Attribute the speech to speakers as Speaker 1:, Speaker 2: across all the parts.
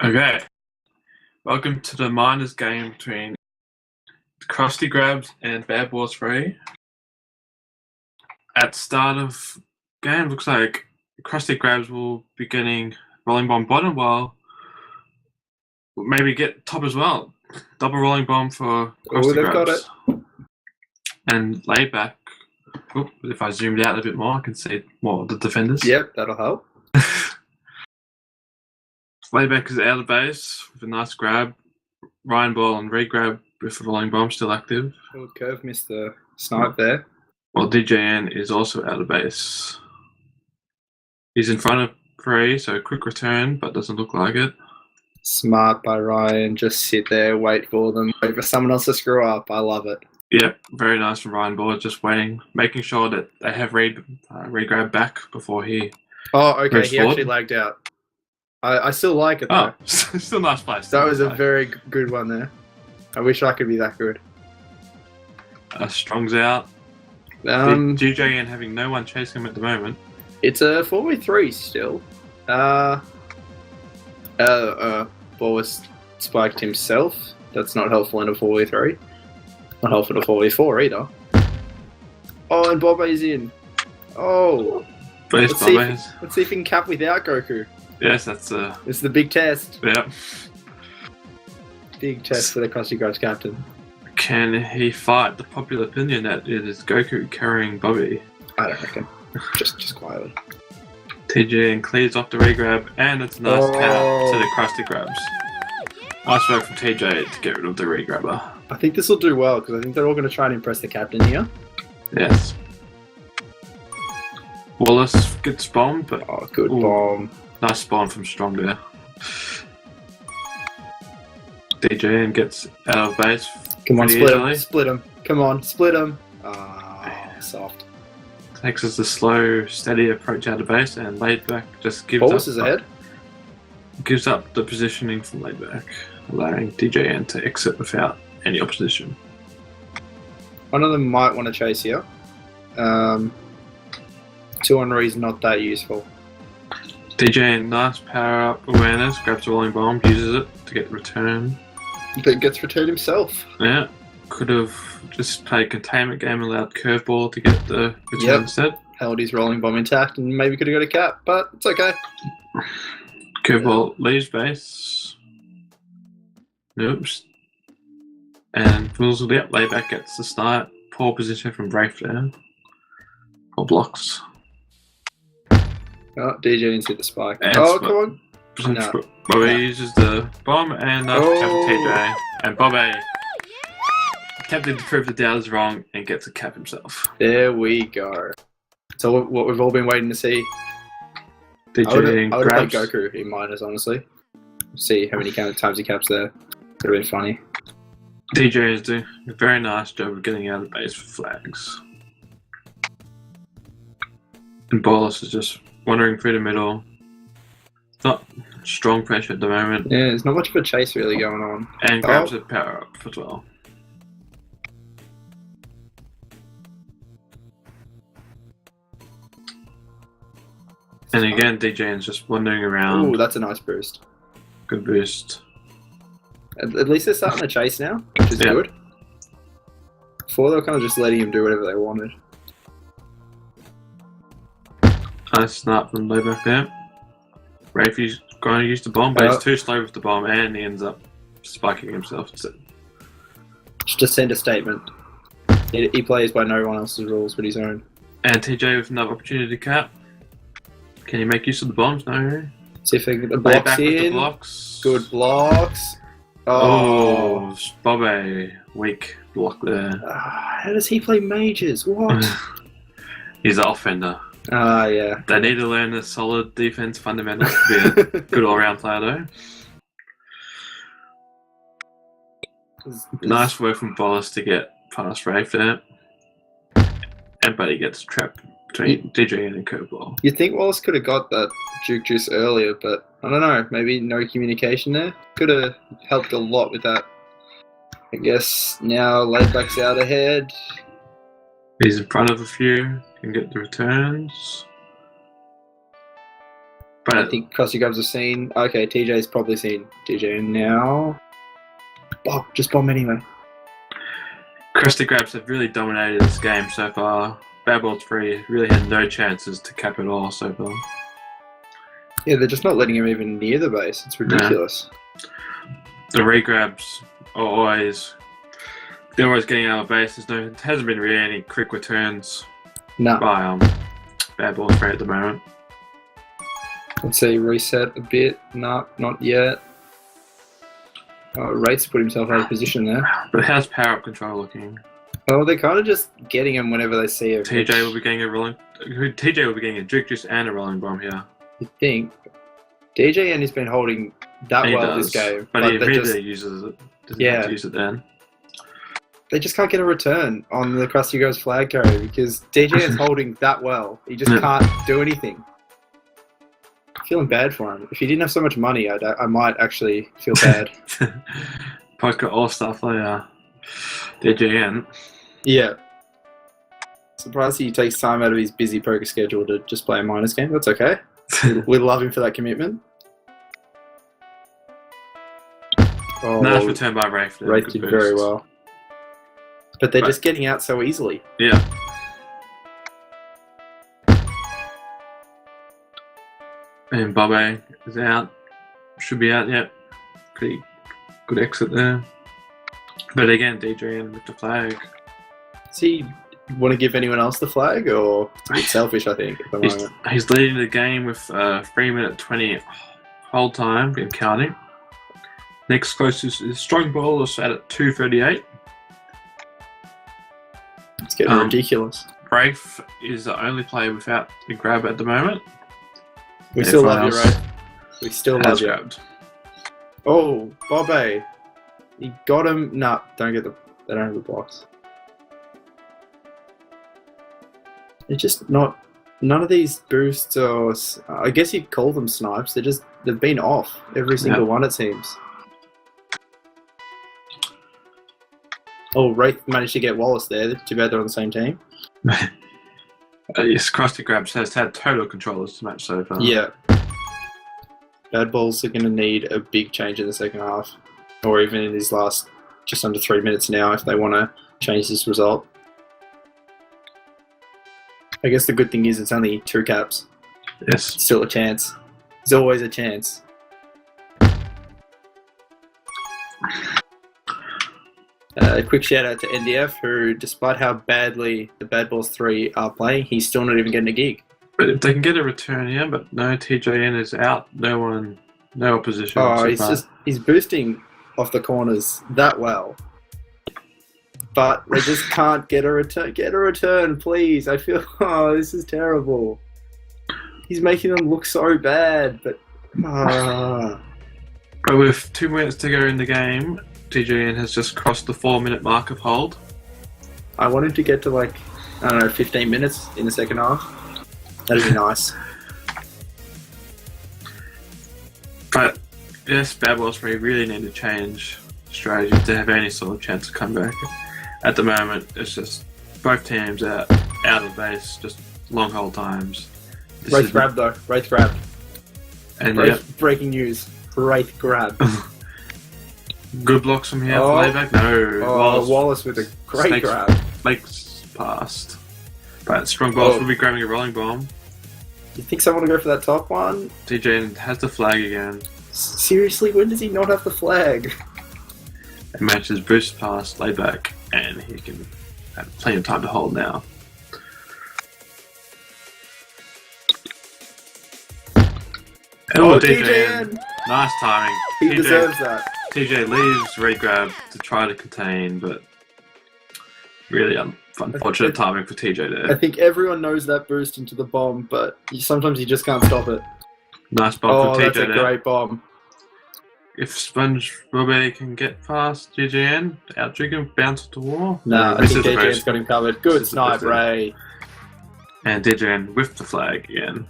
Speaker 1: Okay, welcome to the minors game between Krusty Grabs and Bad Boys 3. At start of game, looks like Krusty Grabs will be getting Rolling Bomb bottom, while maybe get top as well. Double Rolling Bomb for Krusty
Speaker 2: they've
Speaker 1: Grabs.
Speaker 2: got it.
Speaker 1: And laid back. If I zoomed out a bit more, I can see more of the defenders.
Speaker 2: Yep, that'll help.
Speaker 1: Layback is out of base with a nice grab. Ryan Ball and re-grab with the Rolling Bomb still active.
Speaker 2: Good curve, missed the snipe there.
Speaker 1: While DJN is also out of base. He's in front of 3, so quick return, but doesn't look like it.
Speaker 2: Smart by Ryan, just sit there, wait for them, wait for someone else to screw up. I love it.
Speaker 1: Yep, very nice from Ryan Ball, just waiting, making sure that they have re-grab back before he...
Speaker 2: Oh, okay, he
Speaker 1: forward.
Speaker 2: actually lagged out. I still like it though.
Speaker 1: Oh, still nice play.
Speaker 2: That was a very good one there. I wish I could be that good.
Speaker 1: Strong's out. DJN having no one chasing him at the moment.
Speaker 2: It's a 4v3 still. Ball was spiked himself. That's not helpful in a 4v3. Not helpful in a 4v4 either. Oh, and Bobe's in. Oh. Let's see if he can cap without Goku.
Speaker 1: Yes, that's
Speaker 2: It's the big test.
Speaker 1: Yep.
Speaker 2: Big test for the Krusty Grabs captain.
Speaker 1: Can he fight the popular opinion that it is Goku carrying Bobby?
Speaker 2: I don't reckon. Just quietly.
Speaker 1: TJN clears off the re-grab, and it's a nice cap to the Krusty Grabs. Nice work from TJ to get rid of the re-grabber.
Speaker 2: I think this will do well, because I think they're all going to try and impress the captain here.
Speaker 1: Yes. Wallace gets bombed, but...
Speaker 2: Oh, good bomb.
Speaker 1: Nice spawn from Strong there. DJN gets out of base.
Speaker 2: Come on, split him. Come on, split him. Ah, soft.
Speaker 1: Takes us a slow, steady approach out of base, and laid back just gives
Speaker 2: Wallace is ahead.
Speaker 1: Gives up the positioning from laid back, allowing DJN to exit without any opposition.
Speaker 2: One of them might want to chase here. 2 on re is not that useful.
Speaker 1: DJN, nice power up awareness, grabs a Rolling Bomb, uses it to get the return.
Speaker 2: But gets returned himself.
Speaker 1: Yeah, could have just played containment game, allowed curveball to get the return instead.
Speaker 2: Held his Rolling Bomb intact and maybe could have got a cap, but it's okay.
Speaker 1: Curveball leaves base. Oops. And Fools will up, layback gets the snipe. Poor position from Brave there. Poor blocks.
Speaker 2: Oh, DJ didn't see the spike.
Speaker 1: And
Speaker 2: come on.
Speaker 1: No. Bobby uses the bomb and TJ. And Bobby attempted to prove the doubters wrong and gets a cap himself.
Speaker 2: There we go. So what we've all been waiting to see.
Speaker 1: DJ
Speaker 2: I would have
Speaker 1: grabs.
Speaker 2: played Goku in minors, honestly. See how many times he caps there. Could have been funny.
Speaker 1: DJ is doing a very nice job of getting out of base for flags. And Bolus is just wandering through the middle. Not strong pressure at the moment.
Speaker 2: Yeah, there's not much of a chase really going on.
Speaker 1: And grabs a power up as well. And again, DJN's just wandering around.
Speaker 2: Ooh, that's a nice boost.
Speaker 1: Good boost.
Speaker 2: At least they're starting to chase now, which is good. Before they were kind of just letting him do whatever they wanted.
Speaker 1: Nice snap from layback there. Rafie's going to use the bomb, but he's too slow with the bomb, and he ends up spiking himself.
Speaker 2: Just to send a statement. He plays by no one else's rules but his own.
Speaker 1: And TJ with another opportunity to cap. Can he make use of the bombs? No.
Speaker 2: See if they get the blocks in.
Speaker 1: With the blocks.
Speaker 2: Good blocks.
Speaker 1: Oh, Bobby. Weak block there.
Speaker 2: How does he play mages? What?
Speaker 1: He's an offender.
Speaker 2: Yeah.
Speaker 1: They need to learn the solid defense fundamentals to be a good all-round player, though. Nice work from Bolus to get past Rafe there. And Buddy gets trapped between DJ and Curveball.
Speaker 2: You'd think Wallace could have got that juke juice earlier, but I don't know. Maybe no communication there. Could have helped a lot with that. I guess now Laidback's out ahead.
Speaker 1: He's in front of a few. Can get the returns. But
Speaker 2: I think Krusty Grabs have seen. Okay, TJ's probably seen DJ now. Oh, just bomb anyway.
Speaker 1: Krusty Grabs have really dominated this game so far. Bad Ball 3 really had no chances to cap it all so far.
Speaker 2: Yeah, they're just not letting him even near the base. It's ridiculous.
Speaker 1: The regrabs are always... They're always getting out of base. There hasn't been really any quick returns by Bad Ball 3 at the moment.
Speaker 2: Let's see, reset a bit. No, not yet. Rates put himself out of position there.
Speaker 1: But how's power up control looking?
Speaker 2: Oh, they're kind of just getting him whenever they see him.
Speaker 1: TJ will be getting a Duke Juice and a rolling bomb here.
Speaker 2: You think? DJ and has been holding that well this game.
Speaker 1: But he immediately uses it. Doesn't have to use it then.
Speaker 2: They just can't get a return on the Krusty Grabs flag carry because DJ is holding that well. He just can't do anything. I'm feeling bad for him. If he didn't have so much money, I might actually feel bad.
Speaker 1: Poker all stuff like DJN.
Speaker 2: Yeah. Surprised he takes time out of his busy poker schedule to just play a minors game. That's okay. We love him for that commitment. Oh,
Speaker 1: nice return by Rafe.
Speaker 2: Rafe did very well. But they're just getting out so easily.
Speaker 1: Yeah. And Bobby is out. Should be out yet. Pretty good exit there. But again, DJN with the flag.
Speaker 2: Does he want to give anyone else the flag, or it's a bit selfish, I think, at the moment?
Speaker 1: He's leading the game with 3 minute 20 hold time and counting. Next closest is Strong Ball, is at 2:38.
Speaker 2: It's getting ridiculous.
Speaker 1: Rafe is the only player without the grab at the moment.
Speaker 2: We still love you, Rafe. We still love you.
Speaker 1: Grabbed.
Speaker 2: Oh, Bobby. He got him. Nah, don't get they don't have the blocks. It's just not. None of these boosts or I guess you'd call them snipes. They've been off every single one, it seems. Oh, Wraith managed to get Wallace there. Too bad they're on the same team.
Speaker 1: Yes, Krusty Grabs has had total control of this match so far.
Speaker 2: Yeah. Bad Balls are going to need a big change in the second half. Or even in his last just under 3 minutes now if they want to change this result. I guess the good thing is it's only 2 caps.
Speaker 1: Yes.
Speaker 2: Still a chance. There's always a chance. A quick shout out to NDF, who, despite how badly the Bad Balls 3 are playing, he's still not even getting a gig.
Speaker 1: But if they can get a return here, but no, TJN is out. No opposition.
Speaker 2: Oh, he's boosting off the corners that well. But they just can't get a return. Get a return, please. I feel, this is terrible. He's making them look so bad, but...
Speaker 1: But with 2 minutes to go in the game, TJN has just crossed the 4-minute mark of hold.
Speaker 2: I want him to get to 15 minutes in the second half. That'd be nice.
Speaker 1: But yes, Bad Balls 3 really need to change strategy to have any sort of chance to come back. At the moment, it's just both teams out of base, just long hold times.
Speaker 2: Wraith grab though. Wraith grab.
Speaker 1: And
Speaker 2: breaking news. Wraith grab.
Speaker 1: Good blocks from here for layback. No.
Speaker 2: Wallace with a great grab.
Speaker 1: Snakes past. But Strong Balls will be grabbing a rolling bomb.
Speaker 2: You think someone will go for that top one?
Speaker 1: TJ has the flag again.
Speaker 2: Seriously, when does he not have the flag?
Speaker 1: And matches boost past layback, and he can have plenty of time to hold now. Oh, DJN. Nice timing.
Speaker 2: He deserves that.
Speaker 1: TJ leaves red grab to try to contain, but really unfortunate timing for TJ there.
Speaker 2: I think everyone knows that boost into the bomb, but sometimes you just can't stop it.
Speaker 1: Nice bomb from TJ
Speaker 2: that's a great bomb.
Speaker 1: If Sponge Robbie can get past DJN, out trigger, bounce to the wall.
Speaker 2: No, I think DJN's got him covered. Good snipe, Ray.
Speaker 1: And DJN with the flag again.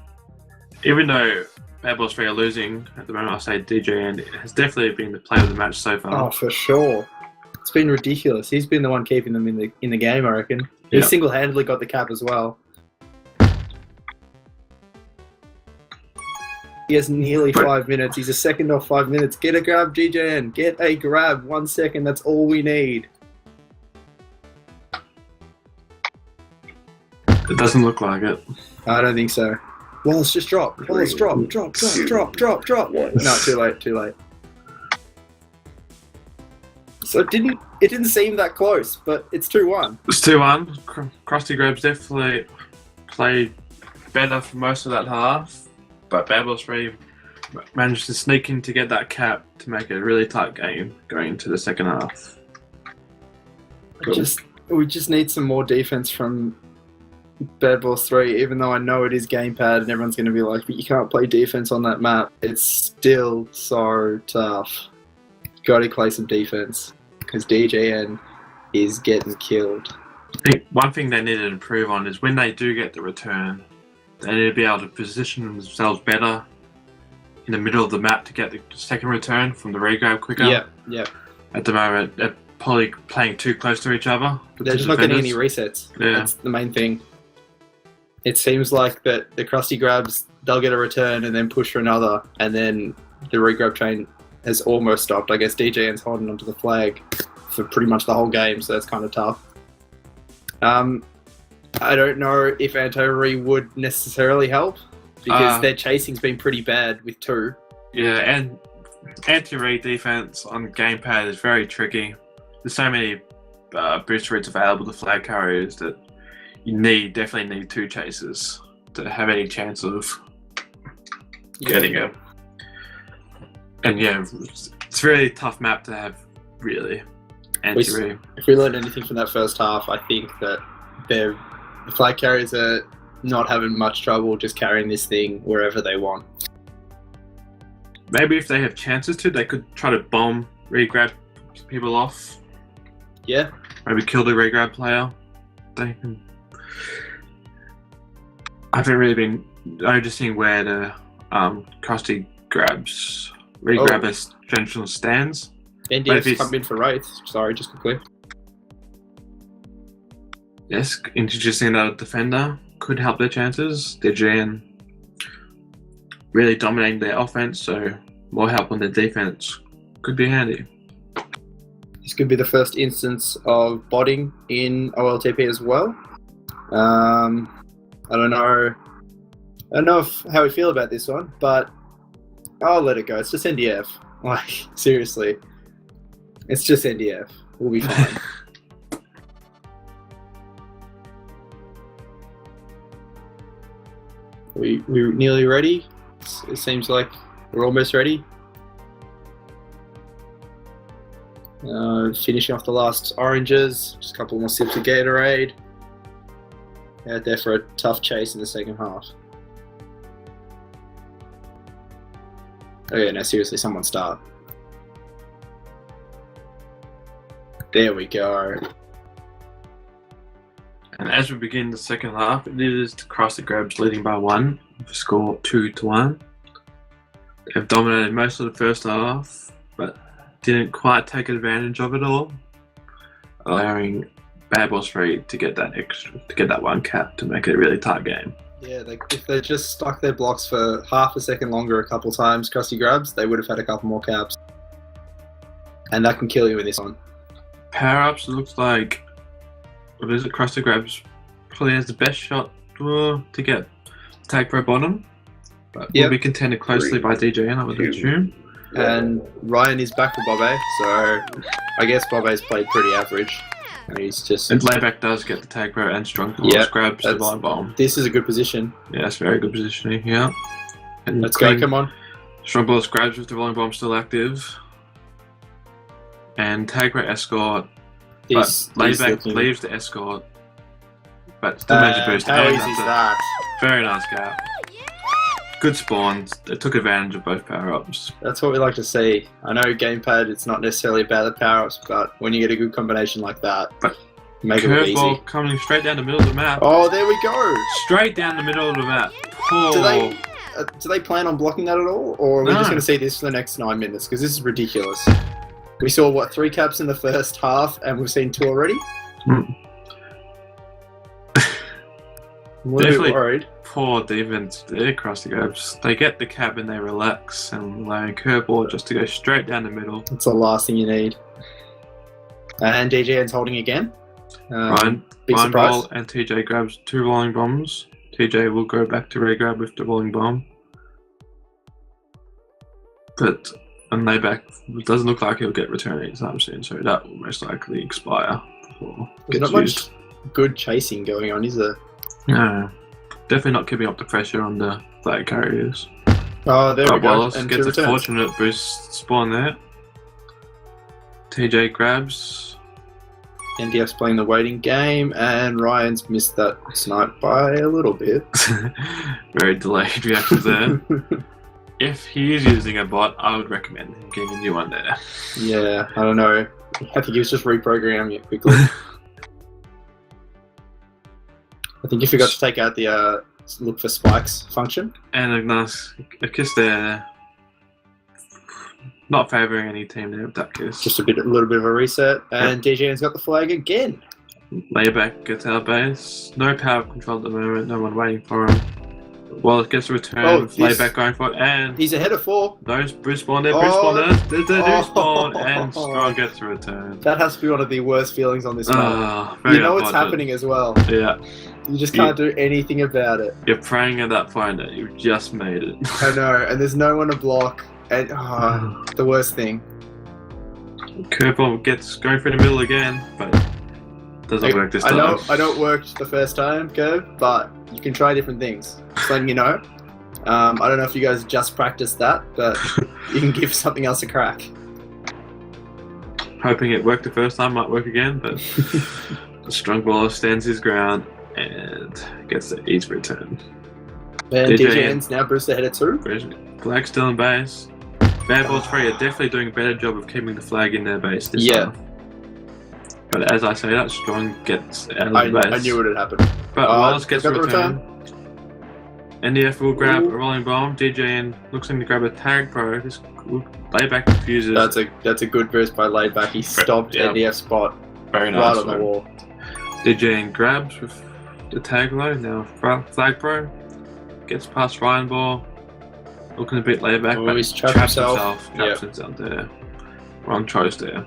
Speaker 1: Even though Bad Balls 3 are losing at the moment, I'll say DJN has definitely been the player of the match so far.
Speaker 2: Oh, for sure. It's been ridiculous. He's been the one keeping them in the game, I reckon. He single-handedly got the cap as well. He has nearly 5 minutes. He's a second off 5 minutes. Get a grab, GJN. Get a grab. 1 second. That's all we need.
Speaker 1: It doesn't look like it.
Speaker 2: I don't think so. Wallace, just drop. Wallace, drop. No, too late. So it didn't seem that close, but it's 2-1.
Speaker 1: It's 2-1. Krusty Grabs definitely played better for most of that half, but Bad Balls 3 managed to sneak in to get that cap to make it a really tight game going into the second half.
Speaker 2: We just need some more defense from Bad Balls 3, even though I know it is gamepad and everyone's going to be like, but you can't play defense on that map. It's still so tough. Got to play some defense because DJN is getting killed.
Speaker 1: I think one thing they need to improve on is when they do get the return, they need to be able to position themselves better in the middle of the map to get the second return from the regrab quicker.
Speaker 2: Yeah.
Speaker 1: At the moment, they're probably playing too close to each other.
Speaker 2: They're just not getting any resets.
Speaker 1: Yeah.
Speaker 2: That's the main thing. It seems like that the Krusty Grabs, they'll get a return and then push for another, and then the regrab train has almost stopped. I guess DJN's holding onto the flag for pretty much the whole game, so that's kind of tough. I don't know if anti-re would necessarily help because their chasing's been pretty bad with 2.
Speaker 1: Yeah, and anti-re defense on gamepad is very tricky. There's so many boost routes available to flag carriers that you definitely need 2 chases to have any chance of getting it. And yeah, it's a really tough map to have, really. Anti-re.
Speaker 2: If we learned anything from that first half, I think that the flag carriers are not having much trouble just carrying this thing wherever they want.
Speaker 1: Maybe if they have chances to, they could try to bomb, regrab people off.
Speaker 2: Yeah.
Speaker 1: Maybe kill the regrab player. They can. I haven't really been noticing where the Krusty Grabs regrab essential stands.
Speaker 2: NDF's come in for Wraith. Sorry, just quickly.
Speaker 1: Yes, introducing another defender could help their chances. They're really dominating their offense, so more help on their defense could be handy.
Speaker 2: This could be the first instance of botting in OLTP as well. I don't know how we feel about this one, but I'll let it go. It's just NDF. Like, seriously. It's just NDF. We'll be fine. We're nearly ready. It seems like we're almost ready. Finishing off the last oranges. Just a couple more sips of Gatorade. Out there for a tough chase in the second half. Okay, now seriously, someone start. There we go.
Speaker 1: And as we begin the second half, it is the Krusty Grabs leading by 1 with a score 2-1. They've dominated most of the first half, but didn't quite take advantage of it all, allowing Bad Balls 3 to get that 1 cap to make it a really tight game.
Speaker 2: Yeah, if they just stuck their blocks for half a second longer a couple times, Krusty Grabs, they would have had a couple more caps. And that can kill you in this one.
Speaker 1: Power-ups looks like Krusty Grabs probably has the best shot to get TagPro bottom, but will be contended closely by DJN, I would assume.
Speaker 2: And Ryan is back for Bobe, so I guess Bobe's played pretty average. And he's just.
Speaker 1: And Layback does get the TagPro and strong grabs the blind bomb.
Speaker 2: This is a good position.
Speaker 1: Yeah, it's very good positioning here. And
Speaker 2: let's go, come on.
Speaker 1: Strong balls grabs with the volume bomb still active. And TagPro escort. Layback leaves the escort. But still major boost.
Speaker 2: How easy is that?
Speaker 1: Very nice cap. Good spawns. They took advantage of both power-ups.
Speaker 2: That's what we like to see. I know gamepad, it's not necessarily about the power-ups, but when you get a good combination like that, make it look easy.
Speaker 1: Curveball coming straight down the middle of the map.
Speaker 2: Oh, there we go.
Speaker 1: Straight down the middle of the map.
Speaker 2: Oh. Do they plan on blocking that at all? Or are we just going to see this for the next 9 minutes? Because this is ridiculous. We saw, 3 caps in the first half, and we've seen 2 already? I'm a little
Speaker 1: Definitely.
Speaker 2: bit worried.
Speaker 1: Poor defense there, Krusty Grabs. They get the cab and they relax and lay a curveball just to go straight down the middle.
Speaker 2: That's the last thing you need. And DJN's holding again. Big
Speaker 1: Ryan
Speaker 2: surprise.
Speaker 1: Ball and TJ grabs 2 rolling bombs. TJ will go back to regrab with the rolling bomb. But on layback, it doesn't look like he'll get returned anytime soon, so that will most likely expire before it
Speaker 2: There's
Speaker 1: gets
Speaker 2: not
Speaker 1: used.
Speaker 2: much good chasing going on, is there?
Speaker 1: No, definitely not keeping up the pressure on the flag carriers.
Speaker 2: Oh, there we
Speaker 1: But
Speaker 2: go.
Speaker 1: Wallace
Speaker 2: And
Speaker 1: gets
Speaker 2: two
Speaker 1: a
Speaker 2: returns.
Speaker 1: fortunate boost spawn there. TJ grabs.
Speaker 2: NDF's playing the waiting game, and Ryan's missed that snipe by a little bit.
Speaker 1: Very delayed reactions there. If he is using a bot, I would recommend him getting a new one there.
Speaker 2: Yeah, I don't know. I think he was just reprogramming it quickly. I think he forgot to take out the look for spikes function.
Speaker 1: And a nice a kiss there. Not favouring any team there with that kiss.
Speaker 2: Just a little bit of a reset, and DJN's got the flag again.
Speaker 1: Layback gets our base. No power control at the moment, no one waiting for him. Wallace gets a return,
Speaker 2: Oh,
Speaker 1: with layback going for it, and
Speaker 2: He's ahead of 4.
Speaker 1: those Bruce spawn there, Bruce spawn there, there's the new spawn, and Strong gets a return.
Speaker 2: That has to be one of the worst feelings on this map.
Speaker 1: Ah, very
Speaker 2: You know what's
Speaker 1: unfortunate.
Speaker 2: happening as well.
Speaker 1: Yeah,
Speaker 2: You just can't do anything about it.
Speaker 1: you're praying at that point that you've just made it.
Speaker 2: I know, and there's no one to block. And the worst thing.
Speaker 1: Curveball gets going through the middle again, but doesn't work this time.
Speaker 2: I know it worked the first time, Curve, but you can try different things. Just letting you know. I don't know if you guys just practiced that, but you can give something else a crack.
Speaker 1: Hoping it worked the first time, might work again, but the Strong Baller stands his ground and gets the easy return.
Speaker 2: And
Speaker 1: DJN.
Speaker 2: DJN's now Bruce ahead of 2.
Speaker 1: Flag still in base. Bad Balls 3 are definitely doing a better job of keeping the flag in their base this time. But as I say that, Strong gets out of the base.
Speaker 2: I knew it would happen.
Speaker 1: But Wallace gets
Speaker 2: got
Speaker 1: a
Speaker 2: the
Speaker 1: return. NDF will grab
Speaker 2: Ooh.
Speaker 1: a rolling bomb. DJN looks like to grab a TagPro. This layback confuses.
Speaker 2: That's a good burst by Laidback. He stopped
Speaker 1: Yeah.
Speaker 2: NDF spot
Speaker 1: very
Speaker 2: right
Speaker 1: nice.
Speaker 2: on the wall.
Speaker 1: DJN grabs with the tag low. Now Flag Pro gets past Ryan Ball. Looking a bit layback,
Speaker 2: Oh,
Speaker 1: but
Speaker 2: he's trapped himself.
Speaker 1: Traps himself there. Wrong choice there.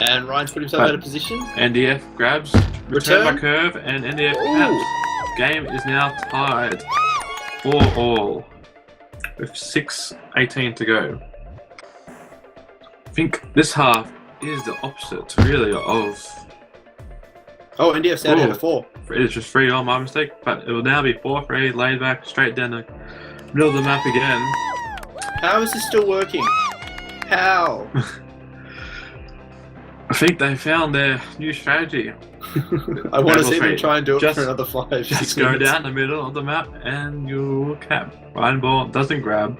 Speaker 2: And Ryan's put himself
Speaker 1: But-
Speaker 2: out of position.
Speaker 1: NDF grabs, return by curve, and NDF
Speaker 2: Ooh.
Speaker 1: caps. Game is now tied 4-all with 6:18 to go. I think this half is the opposite, really, of.
Speaker 2: Oh, NDF's out ahead of 4.
Speaker 1: It's just 3-all, my mistake, but it will now be 4-3, laid back, straight down the middle of the map again.
Speaker 2: How is this still working? How?
Speaker 1: I think they found their new strategy.
Speaker 2: I want to see them
Speaker 1: Three.
Speaker 2: try and do it
Speaker 1: Just-
Speaker 2: for another 5
Speaker 1: Just go down the middle of the map and you'll cap. Ryan Ball doesn't grab.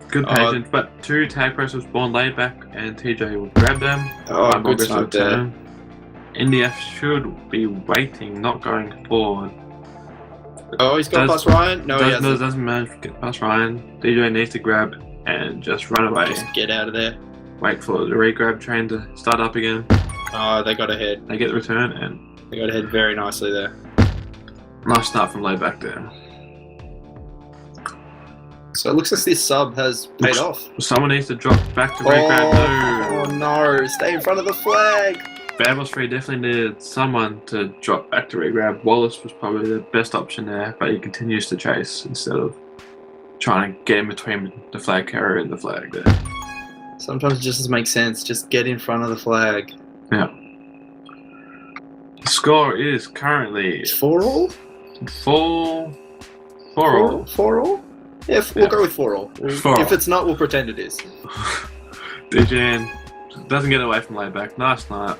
Speaker 1: Good patience, but 2 tag presses spawn laid back and TJ will grab them.
Speaker 2: Oh,
Speaker 1: Ryan Ball
Speaker 2: good
Speaker 1: gets a
Speaker 2: snipe there.
Speaker 1: return. NDF should be waiting, not going forward.
Speaker 2: Oh, he's got
Speaker 1: Does-
Speaker 2: past Ryan? No, he hasn't.
Speaker 1: Doesn't manage to get past Ryan. DJ needs to grab and just run away.
Speaker 2: Just get out of there.
Speaker 1: Wait for the re-grab train to start up again.
Speaker 2: Oh, they got ahead.
Speaker 1: They get the return and
Speaker 2: They got ahead very nicely there.
Speaker 1: nice start from layback there.
Speaker 2: So it looks like this sub has paid off.
Speaker 1: Someone needs to drop back to re-grab.
Speaker 2: Oh no, stay in front of the flag.
Speaker 1: Bad Boss 3 definitely needed someone to drop back to re-grab. Wallace was probably the best option there, but he continues to chase instead of trying to get in between the flag carrier and the flag there.
Speaker 2: Sometimes it just doesn't make sense. Just get in front of the flag.
Speaker 1: Yeah. The score is currently
Speaker 2: 4-all?
Speaker 1: 4-all.
Speaker 2: 4-all? Yeah, we'll go with 4-all.
Speaker 1: 4-all.
Speaker 2: If it's not, we'll pretend it is.
Speaker 1: DJN doesn't get away from layback. Nice night.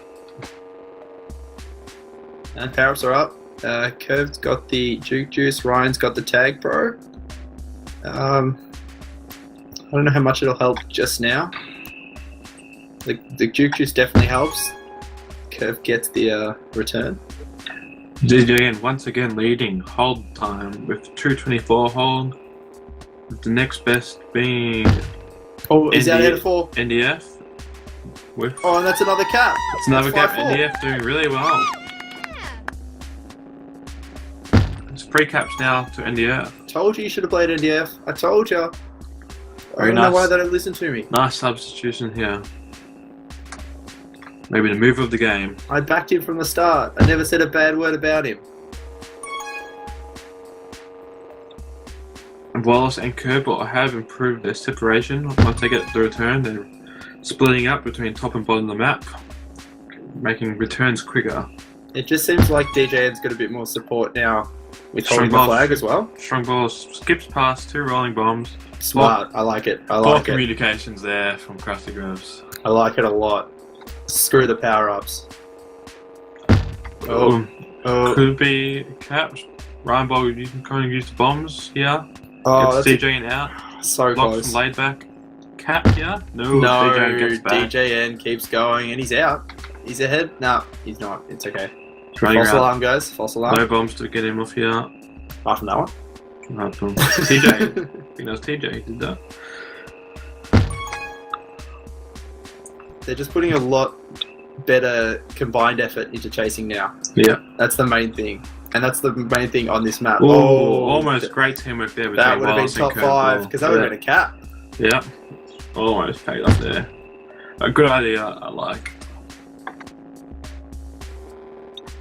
Speaker 2: And power-ups are up. Curved's got the Juke Juice. Ryan's got the TagPro. I don't know how much it'll help just now. The Juke Juice definitely helps. Curve gets the return.
Speaker 1: DJN once again leading hold time with 2:24 hold. The next best being
Speaker 2: Oh, he's out ahead of 4.
Speaker 1: NDF. With
Speaker 2: Oh, and that's another cap.
Speaker 1: it's another
Speaker 2: That's
Speaker 1: gap.
Speaker 2: 5-4.
Speaker 1: NDF doing really well. 3 caps now to NDF.
Speaker 2: Told you should have played NDF. I told you. I
Speaker 1: Very
Speaker 2: don't know why they don't listen to me.
Speaker 1: Nice substitution here. Maybe the move of the game.
Speaker 2: I backed him from the start. I never said a bad word about him.
Speaker 1: And Wallace and Kerbal have improved their separation. Once they get the return, they're splitting up between top and bottom of the map, making returns quicker.
Speaker 2: It just seems like DJN's got a bit more support now with holding the flag as well.
Speaker 1: Strong balls skips past 2 rolling bombs.
Speaker 2: Smart. I like it. I
Speaker 1: Poor
Speaker 2: like it.
Speaker 1: communications there from Krusty Grubs.
Speaker 2: I like it a lot. Screw the power-ups. Oh.
Speaker 1: Could be caps. Ryan Ball, you can kind of use the bombs here.
Speaker 2: Oh,
Speaker 1: Gets DJN out.
Speaker 2: So
Speaker 1: Blocks
Speaker 2: close.
Speaker 1: from laid back. Cap here. No, DJN gets back.
Speaker 2: DJN keeps going and he's out. He's ahead. No, he's not. It's okay.
Speaker 1: Running
Speaker 2: False
Speaker 1: around.
Speaker 2: alarm, guys. False alarm.
Speaker 1: No bombs to get him off here.
Speaker 2: Apart from that one.
Speaker 1: No from TJ. I think that was TJ who did that.
Speaker 2: They're just putting a lot better combined effort into chasing now.
Speaker 1: Yeah.
Speaker 2: That's the main thing. And that's the main thing on this map.
Speaker 1: Ooh,
Speaker 2: Oh,
Speaker 1: almost great teamwork there between
Speaker 2: that would have been
Speaker 1: Wallace and
Speaker 2: top 5
Speaker 1: Kerbal.
Speaker 2: because that would have been a cap.
Speaker 1: Yeah. Almost paid off there. A good idea, I like.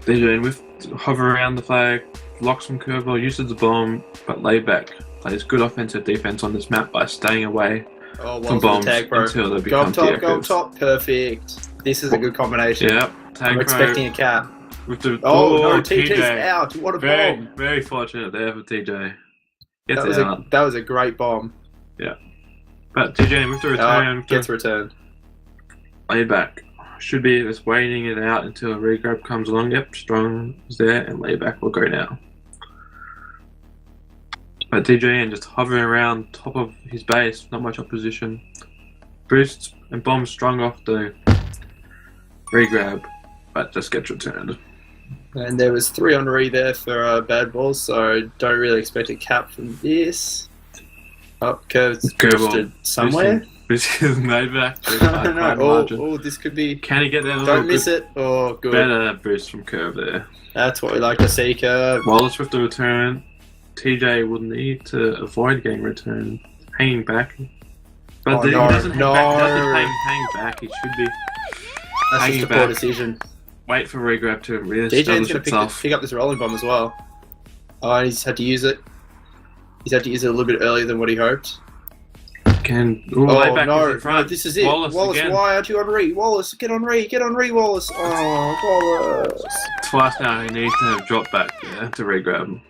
Speaker 1: DJN with hover around the flag, locks from Kerbal, uses the bomb, but laid back. Plays good offensive defense on this map by staying away
Speaker 2: Oh,
Speaker 1: from
Speaker 2: well,
Speaker 1: bombs
Speaker 2: the TagPro.
Speaker 1: until they
Speaker 2: Go
Speaker 1: become
Speaker 2: up top,
Speaker 1: deactives.
Speaker 2: go up top. Perfect. This is a good combination.
Speaker 1: Yeah,
Speaker 2: I'm
Speaker 1: TagPro
Speaker 2: expecting a cap.
Speaker 1: with the
Speaker 2: No, TJ's out. What a
Speaker 1: Very,
Speaker 2: bomb.
Speaker 1: very fortunate there for TJ. Gets
Speaker 2: That
Speaker 1: out.
Speaker 2: was a great bomb.
Speaker 1: But TJ with the return,
Speaker 2: Gets returned.
Speaker 1: laid back. Should be just waiting it out until a regrab comes along. Yep, strong is there, and layback will go now. But DJN just hovering around top of his base, not much opposition. Boosts and bombs strong off the regrab, but just gets returned.
Speaker 2: And there was 3 on re there for bad balls, so don't really expect a cap from this. Up, curves boosted somewhere.
Speaker 1: This is layback.
Speaker 2: I don't know. Oh, this could be.
Speaker 1: Can he get that?
Speaker 2: Don't miss it. Oh, good.
Speaker 1: Better boost from Curve there.
Speaker 2: That's what we like to see, Curve.
Speaker 1: Wallace with the return. TJ will need to avoid getting returned, hanging back. But he doesn't hang back. He should be
Speaker 2: That's
Speaker 1: hanging
Speaker 2: just a poor
Speaker 1: back.
Speaker 2: decision.
Speaker 1: Wait for regrab to
Speaker 2: DJ's
Speaker 1: re-establish
Speaker 2: going to
Speaker 1: itself.
Speaker 2: pick up this rolling bomb as well. Oh, he's had to use it. He's had to use it a little bit earlier than what he hoped.
Speaker 1: Layback is in front.
Speaker 2: This is it.
Speaker 1: Wallace again.
Speaker 2: Why aren't you on re? Wallace, get on re, Wallace. Oh, Wallace.
Speaker 1: Twice now he needs to have dropped back to regrab him.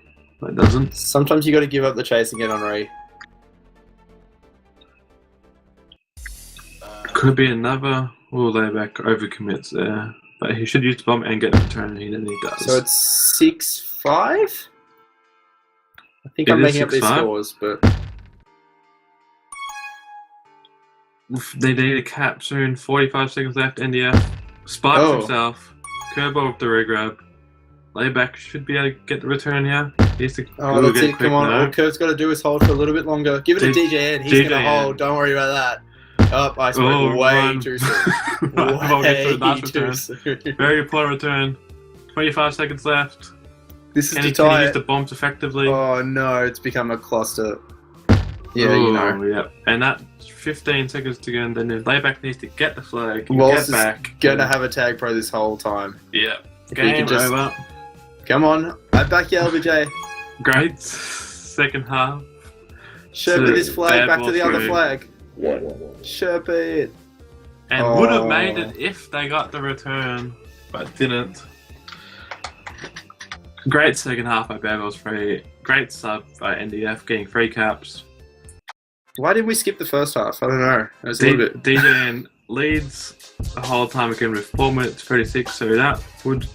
Speaker 1: But it doesn't.
Speaker 2: Sometimes you got to give up the chase and get on re.
Speaker 1: Could be another layback overcommits there. But he should use the bomb and get the return, and he does.
Speaker 2: So it's 6-5? I think
Speaker 1: It
Speaker 2: I'm
Speaker 1: is
Speaker 2: making up these
Speaker 1: 6-5.
Speaker 2: scores, but...
Speaker 1: They need a cap soon. 45 seconds left. NDF sparks himself. Kerbal with the regrab. Layback should be able to get the return here. He has to
Speaker 2: that's
Speaker 1: get
Speaker 2: it. Come on. All Kurt's got to do is hold for a little bit longer. Give it to DJN. He's going to hold. Don't worry about that. Oh, I spoke way too soon. Way too soon.
Speaker 1: Very poor return. 25 seconds left.
Speaker 2: This is
Speaker 1: Can
Speaker 2: to
Speaker 1: he
Speaker 2: tie
Speaker 1: use
Speaker 2: it.
Speaker 1: the bombs effectively?
Speaker 2: Oh no, it's become a cluster. Yeah, you know.
Speaker 1: Yeah. And that 15 seconds to go, and then the layback needs to get the flag.
Speaker 2: Wallace
Speaker 1: Get back.
Speaker 2: is going to have a TagPro this whole time.
Speaker 1: Yeah.
Speaker 2: If he
Speaker 1: Game
Speaker 2: can just-
Speaker 1: over.
Speaker 2: Come on. I back you, LBJ.
Speaker 1: Great second half.
Speaker 2: Sherpa this flag
Speaker 1: bad
Speaker 2: back to
Speaker 1: ball
Speaker 2: the other
Speaker 1: through.
Speaker 2: flag. Sherpa it.
Speaker 1: And would have made it if they got the return, but didn't. Great second half by Babel's free. Great sub by NDF getting 3 caps.
Speaker 2: Why did we skip the first half? I don't know. It was a little bit.
Speaker 1: DJN leads the whole time again with 4 minutes 36, so that would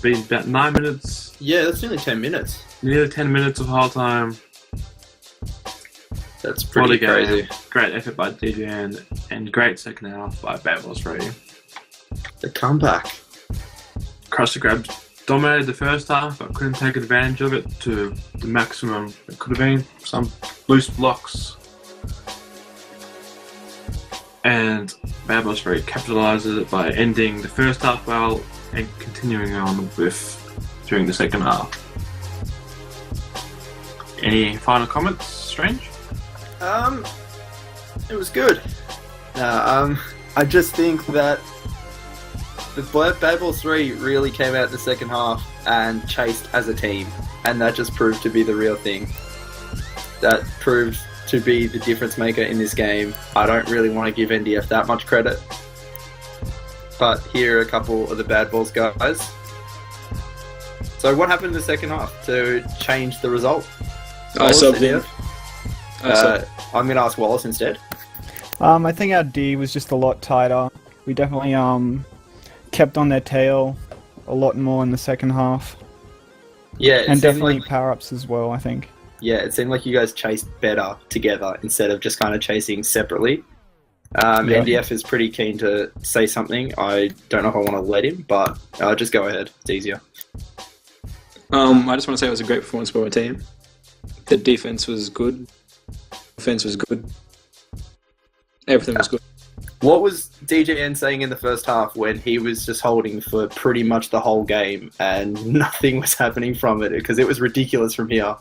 Speaker 1: be about 9 minutes.
Speaker 2: Yeah, that's nearly 10 minutes.
Speaker 1: Nearly 10 minutes of whole time.
Speaker 2: That's
Speaker 1: For the
Speaker 2: pretty
Speaker 1: game.
Speaker 2: crazy.
Speaker 1: Great effort by DJN and great second half by Babel's free.
Speaker 2: The comeback.
Speaker 1: Krusty Grabs dominated the first half, but couldn't take advantage of it to the maximum. It could have been some loose blocks. And Babel's free capitalizes it by ending the first half well and continuing on with during the second half. Any final comments, Strange?
Speaker 2: It was good. I just think that the Bad Balls 3 really came out in the second half and chased as a team, and that just proved to be the real thing. That proved to be the difference maker in this game. I don't really want to give NDF that much credit, but here are a couple of the Bad Balls guys. So what happened in the second half to change the result?
Speaker 3: I subbed in.
Speaker 2: I'm going to ask Wallace instead.
Speaker 4: I think our D was just a lot tighter. We definitely kept on their tail a lot more in the second half.
Speaker 2: Yeah,
Speaker 4: and definitely power-ups as well, I think.
Speaker 2: Yeah, it seemed like you guys chased better together instead of just kind of chasing separately. NDF is pretty keen to say something. I don't know if I want to let him, but just go ahead. It's easier.
Speaker 3: I just want to say it was a great performance by our team. The defense was good. Offense was good. Everything was good.
Speaker 2: What was DJN saying in the first half when he was just holding for pretty much the whole game and nothing was happening from it? Because it was ridiculous from here.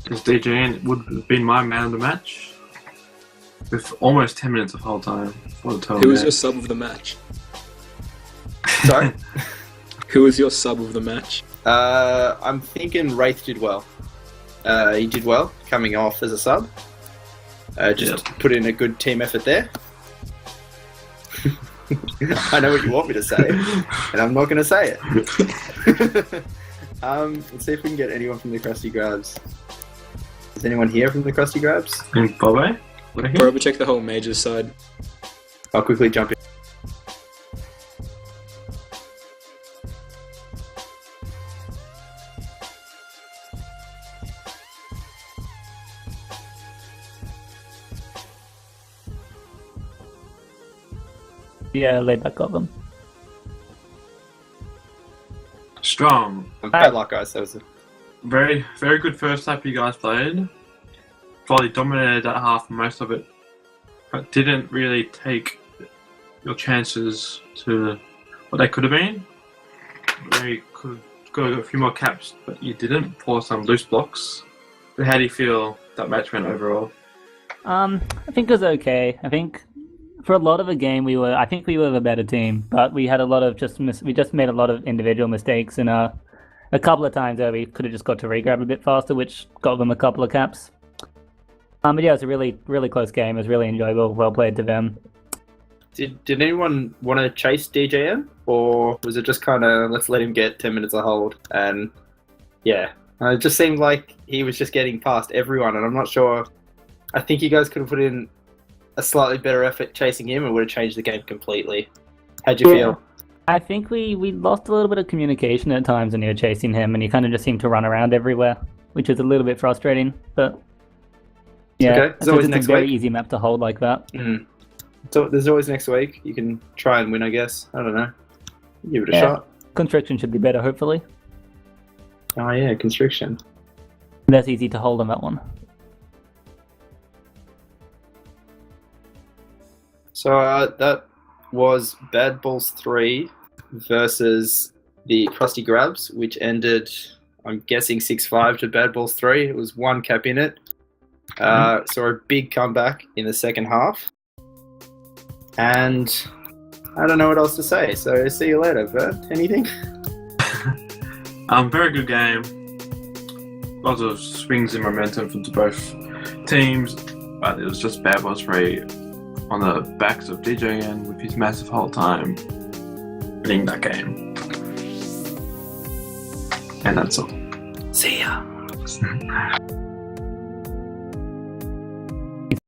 Speaker 1: Because DJN would have been my man of the match with almost 10 minutes of whole time for the total.
Speaker 3: Who was your sub of the match?
Speaker 2: Sorry?
Speaker 3: Who was your sub of the match?
Speaker 2: I'm thinking Wraith did well. He did well coming off as a sub. Put in a good team effort there. I know what you want me to say, and I'm not going to say it. Let's see if we can get anyone from the Krusty Grabs. Is anyone here from the Krusty Grabs?
Speaker 1: Bobby?
Speaker 3: Probably check the whole majors side.
Speaker 2: I'll quickly jump in.
Speaker 5: Yeah, laid back of them.
Speaker 1: Strong.
Speaker 2: Bad luck, guys. That was a
Speaker 1: Very, very good first half you guys played. Probably dominated that half most of it, but didn't really take your chances to what they could have been. They could have got a few more caps, but you didn't. Pour some loose blocks. But how do you feel that match went overall?
Speaker 5: I think it was okay. I think for a lot of the game I think we were the better team, but we had a lot of we just made a lot of individual mistakes, and a couple of times where we could have just got to regrab a bit faster, which got them a couple of caps. But yeah, it was a really, really close game. It was really enjoyable. Well played to them.
Speaker 2: Did anyone want to chase DJM, or was it just kind of let's let him get 10 minutes of hold? And yeah, it just seemed like he was just getting past everyone, and I'm not sure. I think you guys could have put in a slightly better effort chasing him, and would have changed the game completely. How'd you feel?
Speaker 5: I think we lost a little bit of communication at times when you were chasing him, and he kind of just seemed to run around everywhere, which is a little bit frustrating. But yeah,
Speaker 2: okay. There's always
Speaker 5: it's
Speaker 2: next
Speaker 5: a very
Speaker 2: week.
Speaker 5: easy map to hold like that.
Speaker 2: So there's always next week. You can try and win, I guess. I don't know. Give it a shot.
Speaker 5: Constriction should be better, hopefully.
Speaker 2: Oh yeah, Constriction.
Speaker 5: That's easy to hold on that one.
Speaker 2: So that was Bad Balls 3 versus the Krusty Grabs, which ended, I'm guessing, 6-5 to Bad Balls 3. It was one cap in it. So a big comeback in the second half. And I don't know what else to say, so see you later, Vern. Anything?
Speaker 1: Very good game. Lots of swings in momentum from both teams, but it was just Bad Balls 3 on the backs of DJN with his massive whole time winning that game. And that's all.
Speaker 2: See ya.